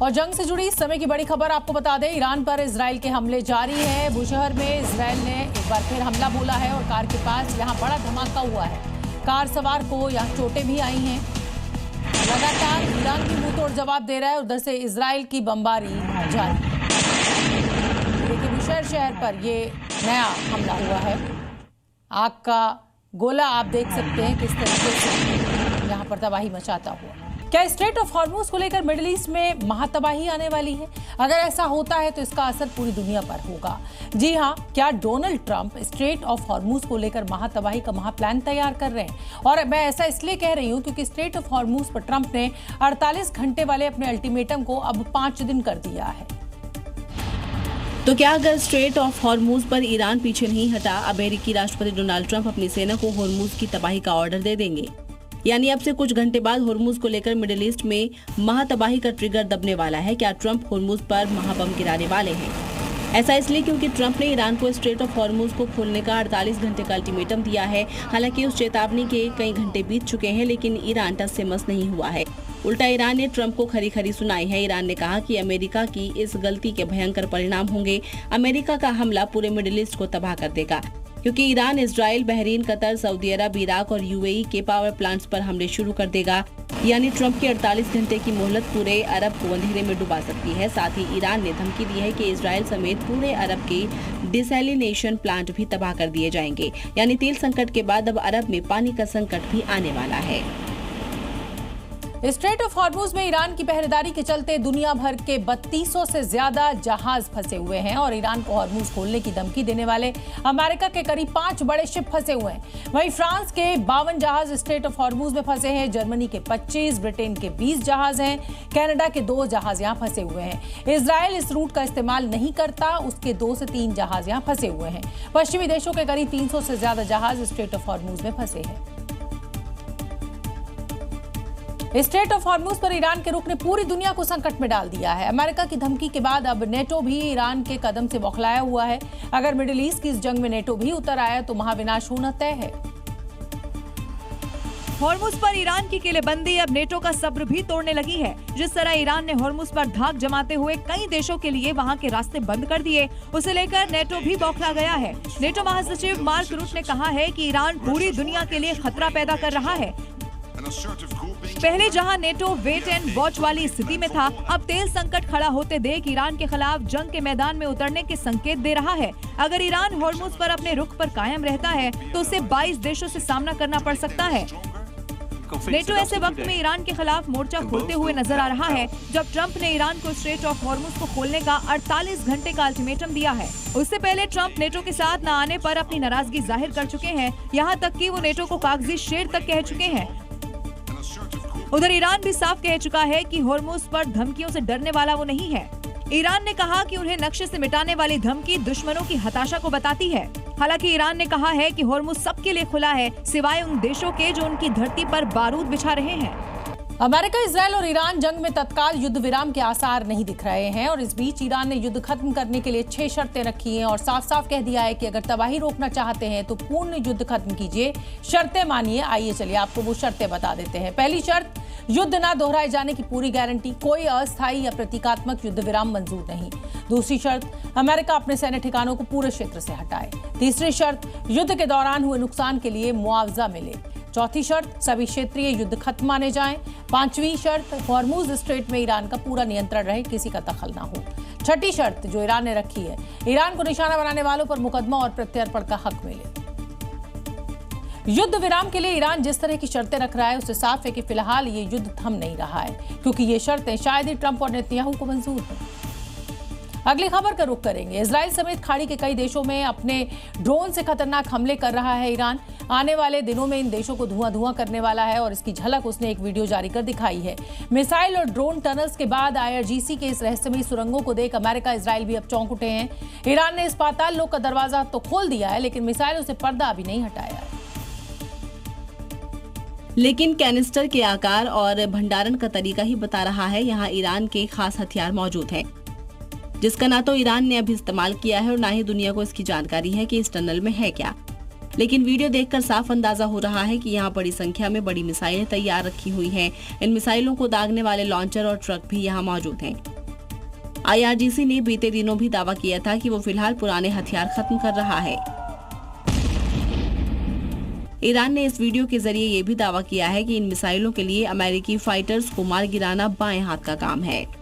और जंग से जुड़ी इस समय की बड़ी खबर आपको बता दें, ईरान पर इजराइल के हमले जारी है। बुशहर में इजराइल ने एक बार फिर हमला बोला है और कार के पास यहां बड़ा धमाका हुआ है। कार सवार को यहां चोटें भी आई हैं। लगातार ईरान भी मुंह तोड़ जवाब दे रहा है, उधर से इजराइल की बमबारी जारी। देखिए, बुशहर शहर पर ये नया हमला हुआ है। आग का गोला आप देख सकते हैं किस तरीके से यहाँ पर तबाही मचाता हुआ। क्या स्ट्रेट ऑफ हॉर्मूज को लेकर मिडिल ईस्ट में महातबाही आने वाली है? अगर ऐसा होता है तो इसका असर पूरी दुनिया पर होगा। जी हाँ, क्या Donald Trump straight of Hormuz को लेकर महातबाही का महाप्लान तैयार कर रहे हैं? और मैं ऐसा इसलिए कह रही हूँ क्योंकि स्ट्रेट ऑफ हॉर्मूज पर ट्रंप ने 48 घंटे वाले अपने अल्टीमेटम को अब 5 दिन कर दिया है। तो क्या अगर स्ट्रेट ऑफ हॉर्मूज पर ईरान पीछे नहीं हटा, अमेरिकी राष्ट्रपति डोनाल्ड ट्रंप अपनी सेना को हॉर्मूज की तबाही का ऑर्डर दे देंगे? यानी अब से कुछ घंटे बाद हॉर्मूज को लेकर मिडिल ईस्ट में महातबाही का ट्रिगर दबने वाला है। क्या ट्रंप हॉर्मूज पर महाबम गिराने वाले हैं? ऐसा इसलिए क्योंकि ट्रंप ने ईरान को स्ट्रेट ऑफ हॉर्मूज को खोलने का 48 घंटे का अल्टीमेटम दिया है। हालांकि उस चेतावनी के कई घंटे बीत चुके हैं, लेकिन ईरान टस से मस नहीं हुआ है। उल्टा ईरान ने ट्रंप को खरी खरी सुनाई है। ईरान ने कहा कि अमेरिका की इस गलती के भयंकर परिणाम होंगे। अमेरिका का हमला पूरे मिडिल ईस्ट को तबाह कर देगा, क्योंकि Iran Israel, Bahrain, Qatar, Saudi Arabia, Iraq और यूएई के पावर प्लांट्स पर हमले शुरू कर देगा। यानी ट्रंप की 48 घंटे की मोहलत पूरे अरब को अंधेरे में डुबा सकती है। साथ ही ईरान ने धमकी दी है कि इजराइल समेत पूरे अरब के डिसैलिनेशन प्लांट भी तबाह कर दिए जाएंगे। यानी तेल संकट के बाद अब अरब में पानी का संकट भी आने वाला है। स्ट्रेट ऑफ हॉर्मूज में ईरान की पहरेदारी के चलते दुनिया भर के 3200 से ज्यादा जहाज फंसे हुए हैं और ईरान को हॉर्मूज खोलने की धमकी देने वाले अमेरिका के करीब 5 बड़े शिप फंसे हुए हैं। वहीं फ्रांस के 52 जहाज स्ट्रेट ऑफ हॉर्मूज में फंसे हैं। जर्मनी के 25, ब्रिटेन के 20 जहाज हैं। कनाडा के 2 जहाज यहां फंसे हुए हैं। इजराइल इस रूट का इस्तेमाल नहीं करता, उसके 2 से 3 जहाज यहां फंसे हुए हैं। पश्चिमी देशों के करीब 300 से ज्यादा जहाज स्ट्रेट ऑफ हॉर्मूज में फंसे हैं। स्ट्रेट ऑफ हॉर्मूज पर ईरान के रुख ने पूरी दुनिया को संकट में डाल दिया है। अमेरिका की धमकी के बाद अब नेटो भी ईरान के कदम से बौखलाया हुआ है। अगर मिडिल ईस्ट की इस जंग में नेटो भी उतर आया तो महाविनाश होना तय है। हॉर्मूज पर ईरान की किलेबंदी अब नेटो का सब्र भी तोड़ने लगी है। जिस तरह ईरान ने हॉर्मूज पर धाक जमाते हुए कई देशों के लिए वहां के रास्ते बंद कर दिए, उसे लेकर नेटो भी बौखला गया है। नेटो महासचिव मार्क रूट ने कहा है कि ईरान पूरी दुनिया के लिए खतरा पैदा कर रहा है। पहले जहां नेटो वेट एंड वॉच वाली स्थिति में था, अब तेल संकट खड़ा होते देख ईरान के खिलाफ जंग के मैदान में उतरने के संकेत दे रहा है। अगर ईरान हॉर्मूज पर अपने रुख पर कायम रहता है तो उसे 22 देशों से सामना करना पड़ सकता है। नेटो ऐसे वक्त में ईरान के खिलाफ मोर्चा खोलते हुए नजर आ रहा है, जब ट्रंप ने ईरान को स्ट्रेट ऑफ हॉर्मूज को खोलने का 48 घंटे का अल्टीमेटम दिया है। उससे पहले ट्रंप नेटो के साथ न आने पर अपनी नाराजगी जाहिर कर चुके हैं। यहाँ तक कि वो नेटो को कागजी शेर तक कह चुके हैं। उधर ईरान भी साफ कह चुका है कि हॉर्मूज पर धमकियों से डरने वाला वो नहीं है। ईरान ने कहा कि उन्हें नक्शे से मिटाने वाली धमकी दुश्मनों की हताशा को बताती है। हालांकि ईरान ने कहा है कि हॉर्मूज सबके लिए खुला है, सिवाय उन देशों के जो उनकी धरती पर बारूद बिछा रहे हैं। अमेरिका, इजराइल और ईरान जंग में तत्काल युद्ध विराम के आसार नहीं दिख रहे हैं और इस बीच ईरान ने युद्ध खत्म करने के लिए 6 शर्तें रखी हैं और साफ साफ कह दिया है कि अगर तबाही रोकना चाहते हैं तो पूर्ण युद्ध खत्म कीजिए, शर्तें मानिए। आइए चलिए आपको वो शर्तें बता देते हैं। पहली शर्त, युद्ध न दोहराए जाने की पूरी गारंटी, कोई अस्थायी या प्रतीकात्मक युद्ध विराम मंजूर नहीं। दूसरी शर्त, अमेरिका अपने सैन्य ठिकानों को पूरे क्षेत्र से हटाए। तीसरी शर्त, युद्ध के दौरान हुए नुकसान के लिए मुआवजा मिले। चौथी शर्त, सभी क्षेत्रीय युद्ध खत्म माने जाएं। पांचवी शर्त, हॉर्मूज स्ट्रेट में ईरान का पूरा नियंत्रण रहे, किसी का दखल ना हो। छठी शर्त जो ईरान ने रखी है, ईरान को निशाना बनाने वालों पर मुकदमा और प्रत्यर्पण का हक मिले। युद्ध विराम के लिए ईरान जिस तरह की शर्तें रख रहा है उससे साफ है कि फिलहाल ये युद्ध थम नहीं रहा है, क्योंकि ये शर्तें शायद ही ट्रंप और नेतन्याहू को मंजूर हों। अगली खबर का रुख करेंगे। इजराइल समेत खाड़ी के कई देशों में अपने ड्रोन से खतरनाक हमले कर रहा है ईरान। आने वाले दिनों में इन देशों को धुआं धुआं करने वाला है और इसकी झलक उसने एक वीडियो जारी कर दिखाई है। मिसाइल और ड्रोन टनल्स के बाद IRGC के इस रहस्यमयी सुरंगों को देख अमेरिका, इजराइल भी अब चौंक उठे हैं। ईरान ने इस पाताल लोक का दरवाजा तो खोल दिया है, लेकिन मिसाइलों से पर्दा अभी नहीं हटाया है। लेकिन कैनिस्टर के आकार और भंडारण का तरीका ही बता रहा है यहाँ ईरान के खास हथियार मौजूद हैं, जिसका ना तो ईरान ने अभी इस्तेमाल किया है और ना ही दुनिया को इसकी जानकारी है कि इस टनल में है क्या। लेकिन वीडियो देखकर साफ अंदाजा हो रहा है कि यहाँ बड़ी संख्या में बड़ी मिसाइलें तैयार रखी हुई हैं। इन मिसाइलों को दागने वाले लॉन्चर और ट्रक भी यहाँ मौजूद हैं। IRGC ने बीते दिनों भी दावा किया था कि वो फिलहाल पुराने हथियार खत्म कर रहा है। ईरान ने इस वीडियो के जरिए ये भी दावा किया है कि इन मिसाइलों के लिए अमेरिकी फाइटर्स को मार गिराना बाएं हाथ का काम है।